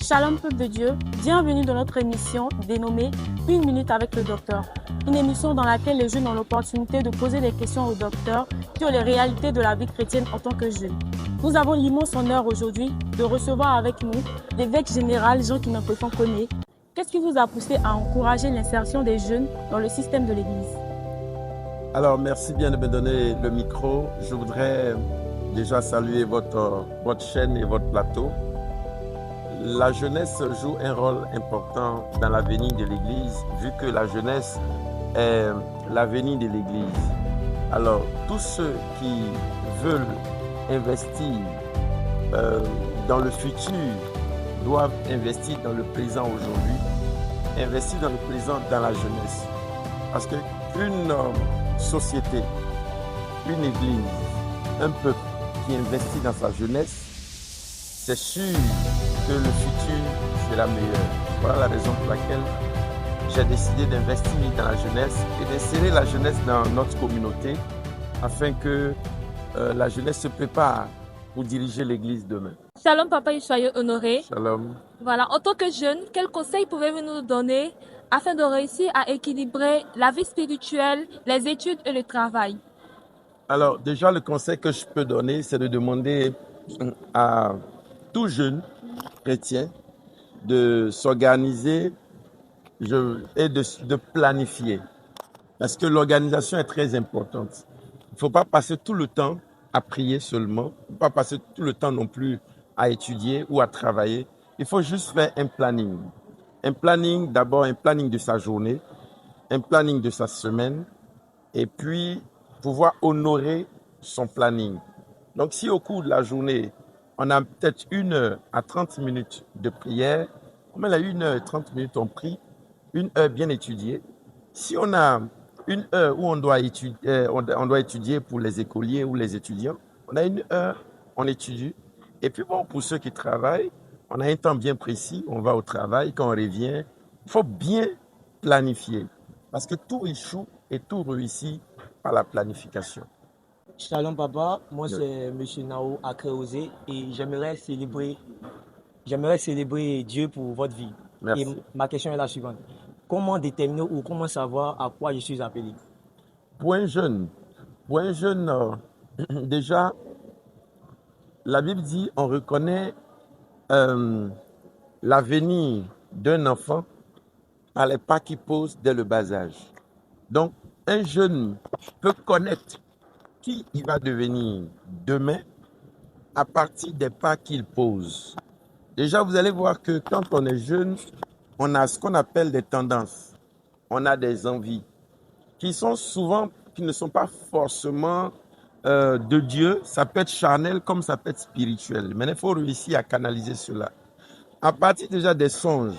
Shalom peuple de Dieu, bienvenue dans notre émission dénommée Une minute avec le docteur. Une émission dans laquelle les jeunes ont l'opportunité de poser des questions au docteur sur les réalités de la vie chrétienne en tant que jeunes. Nous avons l'immense honneur aujourd'hui de recevoir avec nous l'évêque général Jean-Kimempo Fankone. Qu'est-ce qui vous a poussé à encourager l'insertion des jeunes dans le système de l'Église? Alors, merci bien de me donner le micro. Je voudrais déjà saluer votre chaîne et votre plateau. La jeunesse joue un rôle important dans l'avenir de l'Église, vu que la jeunesse est l'avenir de l'Église. Alors, tous ceux qui veulent investir dans le futur doivent investir dans le présent aujourd'hui, investir dans le présent dans la jeunesse. Parce qu'une société, une église, un peuple qui investit dans sa jeunesse, c'est sûr que le futur sera meilleur. Voilà la raison pour laquelle j'ai décidé d'investir dans la jeunesse et d'insérer la jeunesse dans notre communauté afin que la jeunesse se prépare pour diriger l'église demain. Shalom papa et soyez honoré. Shalom. Voilà, en tant que jeune, quels conseils pouvez-vous nous donner afin de réussir à équilibrer la vie spirituelle, les études et le travail? Alors déjà, le conseil que je peux donner, c'est de demander à tout jeune chrétien de s'organiser et de planifier. Parce que l'organisation est très importante. Il ne faut pas passer tout le temps à prier seulement. Il ne faut pas passer tout le temps non plus à étudier ou à travailler. Il faut juste faire un planning. Un planning, d'abord un planning de sa journée, un planning de sa semaine, et puis pouvoir honorer son planning. Donc si au cours de la journée, on a peut-être 1 heure à 30 minutes de prière, on met la 1 heure et 30 minutes on prie, 1 heure bien étudiée. Si on a 1 heure où on doit étudier pour les écoliers ou les étudiants, on a 1 heure, on étudie. Et puis bon, pour ceux qui travaillent, on a un temps bien précis, on va au travail, quand on revient, il faut bien planifier. Parce que tout échoue et tout réussit par la planification. Shalom papa, moi c'est M. Nao Akreosé et j'aimerais célébrer Dieu pour votre vie. Merci. Et ma question est la suivante. Comment déterminer ou comment savoir à quoi je suis appelé? Pour un jeune, déjà, la Bible dit on reconnaît l'avenir d'un enfant par les pas qu'il pose dès le bas âge. Donc, un jeune peut connaître qui il va devenir demain à partir des pas qu'il pose. Déjà, vous allez voir que quand on est jeune, on a ce qu'on appelle des tendances. On a des envies qui ne sont pas forcément de Dieu. Ça peut être charnel comme ça peut être spirituel. Mais il faut réussir à canaliser cela. À partir déjà des songes,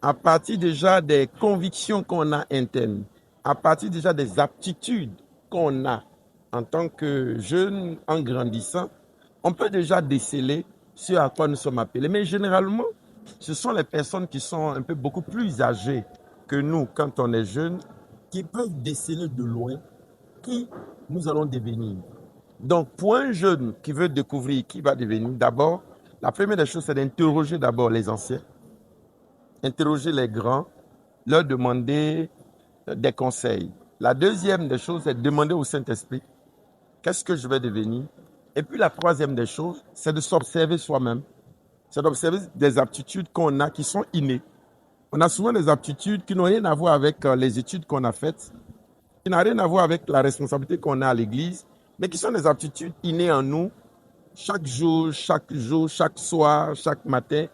à partir déjà des convictions qu'on a internes, à partir déjà des aptitudes qu'on a en tant que jeune, en grandissant, on peut déjà déceler ce à quoi nous sommes appelés. Mais généralement, ce sont les personnes qui sont un peu beaucoup plus âgées que nous quand on est jeune, qui peuvent déceler de loin qui nous allons devenir. Donc, pour un jeune qui veut découvrir qui va devenir, d'abord, la première des choses, c'est d'interroger d'abord les anciens, interroger les grands, leur demander des conseils. La deuxième des choses, c'est de demander au Saint-Esprit, qu'est-ce que je vais devenir? Et puis la troisième des choses, c'est de s'observer soi-même, c'est d'observer des aptitudes qu'on a qui sont innées. On a souvent des aptitudes qui n'ont rien à voir avec les études qu'on a faites, qui n'ont rien à voir avec la responsabilité qu'on a à l'église, mais qui sont des aptitudes innées en nous. Chaque jour, chaque soir, chaque matin,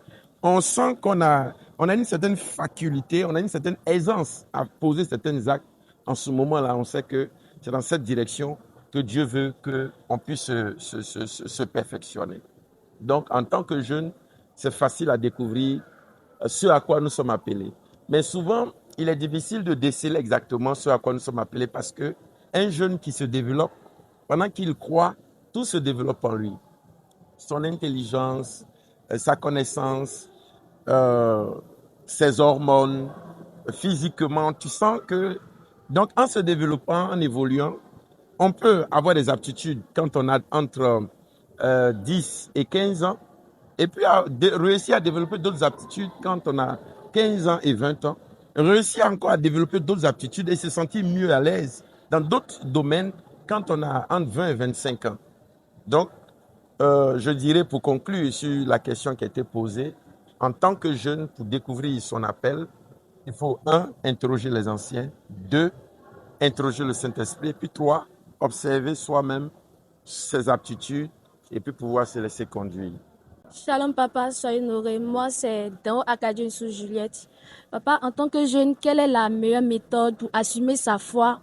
on sent qu'on a une certaine faculté, on a une certaine aisance à poser certains actes. En ce moment-là, on sait que c'est dans cette direction que Dieu veut qu'on puisse se perfectionner. Donc, en tant que jeune, c'est facile à découvrir ce à quoi nous sommes appelés. Mais souvent, il est difficile de déceler exactement ce à quoi nous sommes appelés parce qu'un jeune qui se développe, pendant qu'il croit, tout se développe en lui. Son intelligence, sa connaissance, ses hormones, physiquement, tu sens que... Donc, en se développant, en évoluant, on peut avoir des aptitudes quand on a entre 10 et 15 ans. Et puis réussir à développer d'autres aptitudes quand on a 15 ans et 20 ans. Réussir encore à développer d'autres aptitudes et se sentir mieux à l'aise dans d'autres domaines quand on a entre 20 et 25 ans. Donc, je dirais pour conclure sur la question qui a été posée, en tant que jeune, pour découvrir son appel, il faut 1. Interroger les anciens, 2. Interroger le Saint-Esprit, et puis 3. Observer soi-même ses aptitudes et puis pouvoir se laisser conduire. Shalom papa, soyez honoré. Moi c'est Dao Akadjo sous Juliette. Papa, en tant que jeune, quelle est la meilleure méthode pour assumer sa foi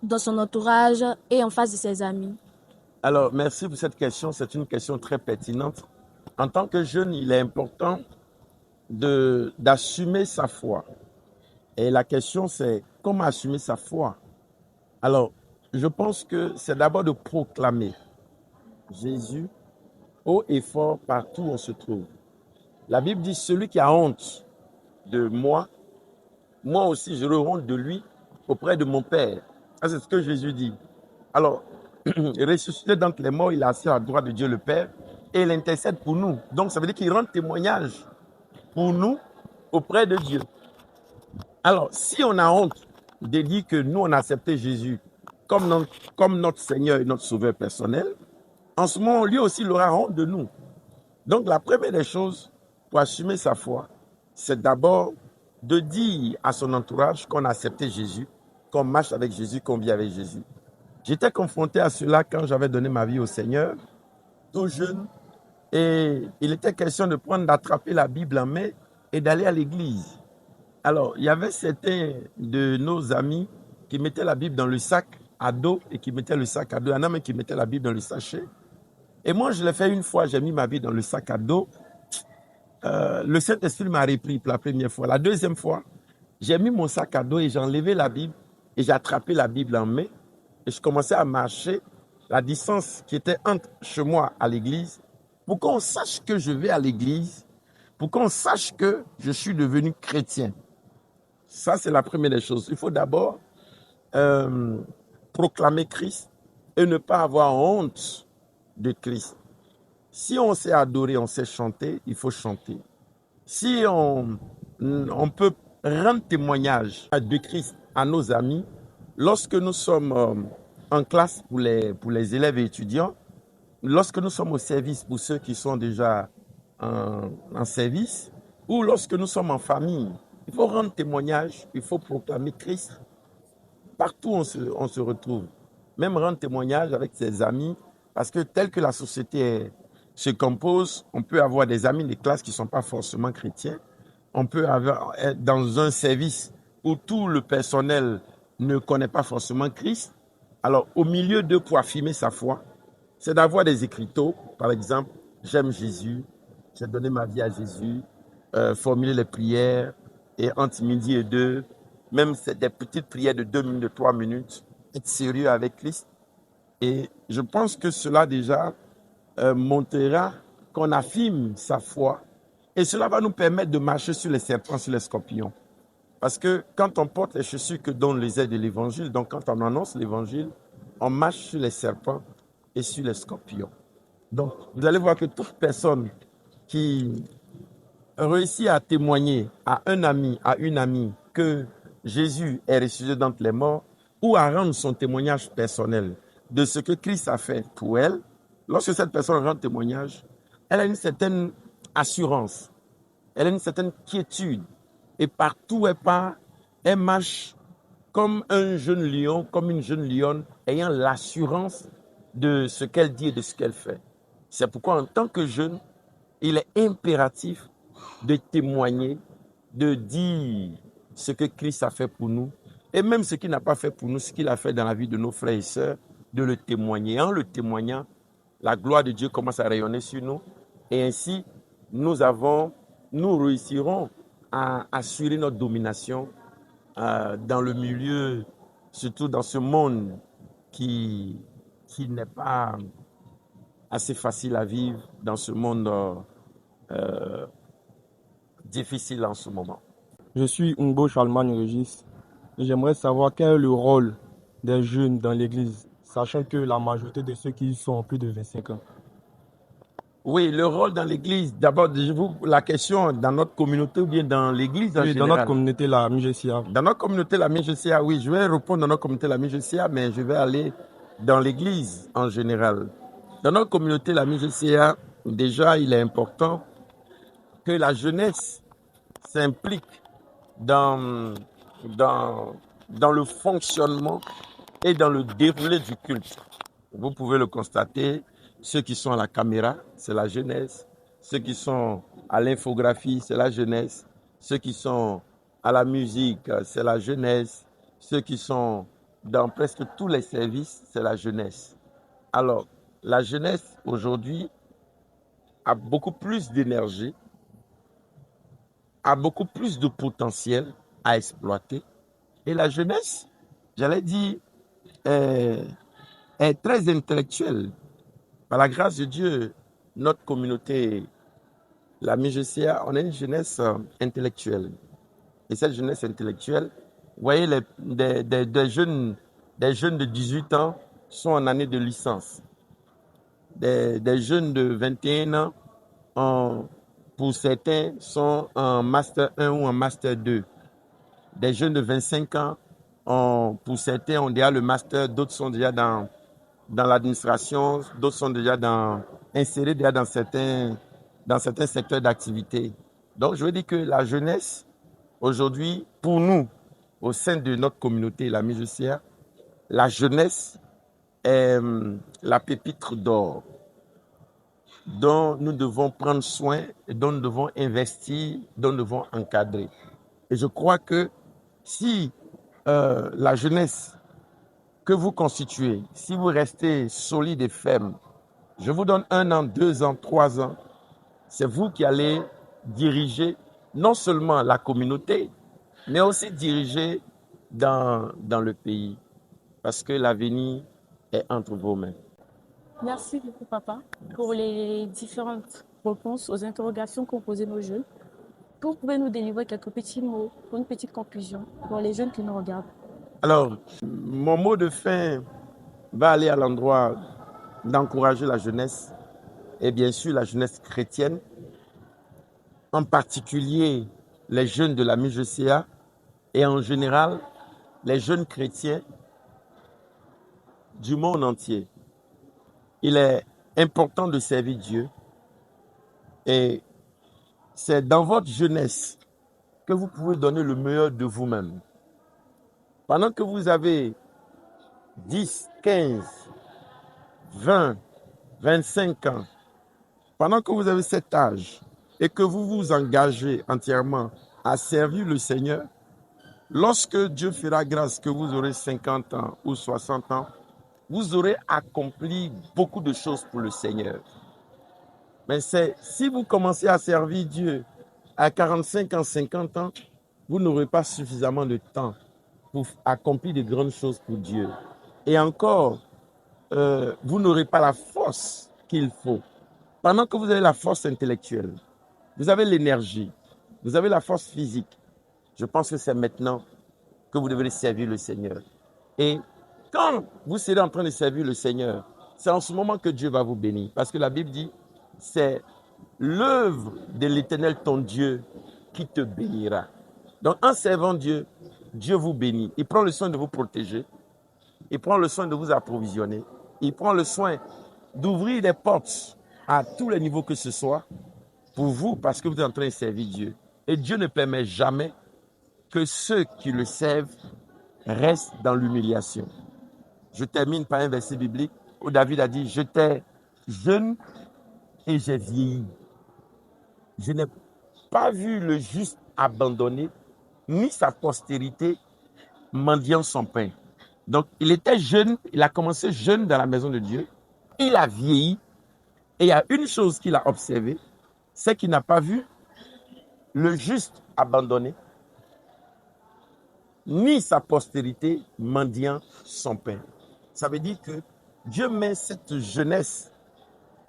dans son entourage et en face de ses amis? Alors, merci pour cette question. C'est une question très pertinente. En tant que jeune, il est important d'assumer sa foi. Et la question, c'est comment assumer sa foi? Alors, je pense que c'est d'abord de proclamer Jésus haut et fort partout où on se trouve. La Bible dit, celui qui a honte de moi, moi aussi j'aurai honte de lui auprès de mon Père. Ça, c'est ce que Jésus dit. Alors, ressuscité d'entre les morts, il est assis à la droite de Dieu le Père et il intercède pour nous. Donc, ça veut dire qu'il rend témoignage pour nous auprès de Dieu. Alors, si on a honte de dire que nous, on a accepté Jésus comme notre Seigneur et notre Sauveur personnel, en ce moment, lui aussi, il aura honte de nous. Donc, la première des choses pour assumer sa foi, c'est d'abord de dire à son entourage qu'on a accepté Jésus, qu'on marche avec Jésus, qu'on vit avec Jésus. J'étais confronté à cela quand j'avais donné ma vie au Seigneur, tout jeune, et il était question d'attraper la Bible en main et d'aller à l'église. Alors, il y avait certains de nos amis qui mettaient la Bible dans le sac à dos et qui mettaient le sac à dos. Il y en a même qui mettaient la Bible dans le sachet. Et moi, je l'ai fait une fois, j'ai mis ma Bible dans le sac à dos. Le Saint-Esprit m'a repris pour la première fois. La deuxième fois, j'ai mis mon sac à dos et j'ai enlevé la Bible et j'ai attrapé la Bible en main. Et je commençais à marcher la distance qui était entre chez moi à l'église pour qu'on sache que je vais à l'église, pour qu'on sache que je suis devenu chrétien. Ça, c'est la première des choses. Il faut d'abord proclamer Christ et ne pas avoir honte de Christ. Si on sait adorer, on sait chanter, il faut chanter. Si on peut rendre témoignage de Christ à nos amis, lorsque nous sommes en classe pour les élèves et étudiants, lorsque nous sommes au service pour ceux qui sont déjà en service, ou lorsque nous sommes en famille, il faut rendre témoignage, il faut proclamer Christ. Partout on se retrouve. Même rendre témoignage avec ses amis, parce que tel que la société se compose, on peut avoir des amis de classe qui ne sont pas forcément chrétiens. On peut être dans un service où tout le personnel ne connaît pas forcément Christ. Alors, au milieu d'eux, pour affirmer sa foi, c'est d'avoir des écriteaux. Par exemple, j'aime Jésus, j'ai donné ma vie à Jésus, formuler les prières, et entre midi et 2, même c'est des petites prières de 2 minutes, de 3 minutes, être sérieux avec Christ. Et je pense que cela déjà montrera qu'on affirme sa foi et cela va nous permettre de marcher sur les serpents, sur les scorpions. Parce que quand on porte les chaussures que donne les aides de l'évangile, donc quand on annonce l'évangile, on marche sur les serpents et sur les scorpions. Donc vous allez voir que toute personne qui réussit à témoigner à un ami, à une amie que Jésus est ressuscité d'entre les morts, ou à rendre son témoignage personnel de ce que Christ a fait pour elle, lorsque cette personne rend témoignage, elle a une certaine assurance, elle a une certaine quiétude. Et partout où elle part, elle marche comme un jeune lion, comme une jeune lionne, ayant l'assurance de ce qu'elle dit et de ce qu'elle fait. C'est pourquoi en tant que jeune, il est impératif de témoigner, de dire ce que Christ a fait pour nous, et même ce qu'il n'a pas fait pour nous, ce qu'il a fait dans la vie de nos frères et sœurs, de le témoigner. En le témoignant, la gloire de Dieu commence à rayonner sur nous, et ainsi, nous réussirons à assurer notre domination dans le milieu, surtout dans ce monde qui n'est pas assez facile à vivre, dans ce monde difficile en ce moment. Je suis Ngbo Charlemagne Régis et j'aimerais savoir quel est le rôle des jeunes dans l'église, sachant que la majorité de ceux qui y sont ont plus de 25 ans. Oui, le rôle dans l'Église. D'abord, la question dans notre communauté ou bien dans l'Église en Oui, dans général. notre communauté, la MIGCA. Dans notre communauté, la MIGCA, oui, je vais répondre dans notre communauté, la MIGCA, mais je vais aller dans l'Église en général. Dans notre communauté, la MIGCA, déjà, il est important que la jeunesse s'implique dans le fonctionnement et dans le déroulé du culte. Vous pouvez le constater, ceux qui sont à la caméra, c'est la jeunesse. Ceux qui sont à l'infographie, c'est la jeunesse. Ceux qui sont à la musique, c'est la jeunesse. Ceux qui sont dans presque tous les services, c'est la jeunesse. Alors, la jeunesse aujourd'hui a beaucoup plus d'énergie, a beaucoup plus de potentiel à exploiter. Et la jeunesse, j'allais dire, est très intellectuelle. Par la grâce de Dieu, notre communauté, la MIGCA, on a une jeunesse intellectuelle. Et cette jeunesse intellectuelle, vous voyez, des jeunes de 18 ans sont en année de licence. Des jeunes de 21 ans, pour certains, sont en Master 1 ou en Master 2. Des jeunes de 25 ans, pour certains, ont déjà le Master, d'autres sont déjà dans l'administration, d'autres sont déjà insérés déjà dans certains secteurs d'activité. Donc, je veux dire que la jeunesse, aujourd'hui, pour nous, au sein de notre communauté, la MIGCA, la jeunesse est la pépite d'or dont nous devons prendre soin, dont nous devons investir, dont nous devons encadrer. Et je crois que si la jeunesse que vous constituez, si vous restez solide et ferme, je vous donne 1 an, 2 ans, 3 ans, c'est vous qui allez diriger non seulement la communauté, mais aussi diriger dans le pays, parce que l'avenir est entre vos mains. Merci beaucoup, papa, pour les différentes réponses aux interrogations qu'ont posées nos jeunes. Vous pouvez nous délivrer quelques petits mots pour une petite conclusion pour les jeunes qui nous regardent. Alors, mon mot de fin va aller à l'endroit d'encourager la jeunesse, et bien sûr la jeunesse chrétienne, en particulier les jeunes de la MIGCA et en général les jeunes chrétiens du monde entier. Il est important de servir Dieu et c'est dans votre jeunesse que vous pouvez donner le meilleur de vous-même. Pendant que vous avez 10, 15, 20, 25 ans, pendant que vous avez cet âge et que vous vous engagez entièrement à servir le Seigneur, lorsque Dieu fera grâce que vous aurez 50 ans ou 60 ans, vous aurez accompli beaucoup de choses pour le Seigneur. Mais si vous commencez à servir Dieu à 45 ans, 50 ans, vous n'aurez pas suffisamment de temps pour accomplir de grandes choses pour Dieu. Et encore, vous n'aurez pas la force qu'il faut. Pendant que vous avez la force intellectuelle, vous avez l'énergie, vous avez la force physique, je pense que c'est maintenant que vous devez servir le Seigneur. Et quand vous serez en train de servir le Seigneur, c'est en ce moment que Dieu va vous bénir. Parce que la Bible dit, c'est l'œuvre de l'Éternel ton Dieu qui te bénira. Donc en servant Dieu, Dieu vous bénit. Il prend le soin de vous protéger. Il prend le soin de vous approvisionner. Il prend le soin d'ouvrir des portes à tous les niveaux que ce soit pour vous parce que vous êtes en train de servir Dieu. Et Dieu ne permet jamais que ceux qui le servent restent dans l'humiliation. Je termine par un verset biblique où David a dit « J'étais jeune et j'ai vieilli. Je n'ai pas vu le juste abandonné, ni sa postérité mendiant son pain. » Donc, il était jeune, il a commencé jeune dans la maison de Dieu. Il a vieilli. Et il y a une chose qu'il a observée, c'est qu'il n'a pas vu le juste abandonné, ni sa postérité mendiant son pain. Ça veut dire que Dieu met cette jeunesse,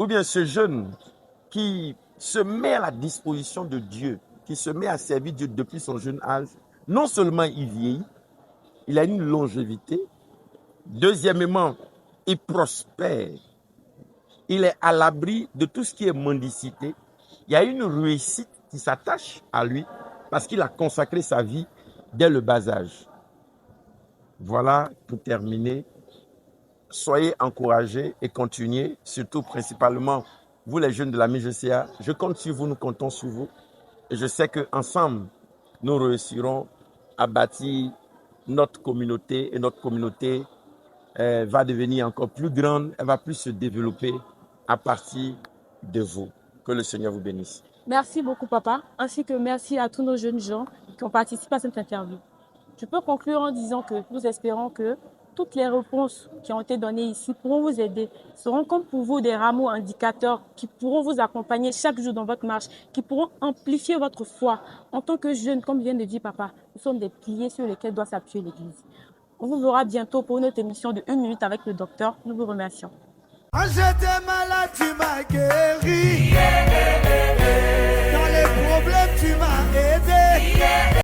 ou bien ce jeune qui se met à la disposition de Dieu, qui se met à servir Dieu depuis son jeune âge. Non seulement il vieillit, il a une longévité. Deuxièmement, il prospère. il est à l'abri de tout ce qui est mendicité. Il y a une réussite qui s'attache à lui parce qu'il a consacré sa vie dès le bas âge. Voilà, pour terminer, soyez encouragés et continuez, surtout principalement vous les jeunes de la MIGCA. Je compte sur vous, nous comptons sur vous. Et je sais qu'ensemble, nous réussirons à bâtir notre communauté et notre communauté va devenir encore plus grande, elle va plus se développer à partir de vous. Que le Seigneur vous bénisse. Merci beaucoup, papa, ainsi que merci à tous nos jeunes gens qui ont participé à cette interview. Je peux conclure en disant que nous espérons que toutes les réponses qui ont été données ici pourront vous aider, seront comme pour vous des rameaux indicateurs qui pourront vous accompagner chaque jour dans votre marche, qui pourront amplifier votre foi. En tant que jeunes, comme vient de dire papa, nous sommes des piliers sur lesquels doit s'appuyer l'Église. On vous verra bientôt pour notre émission de 1 minute avec le docteur. Nous vous remercions. J'étais malade, tu m'as guéri.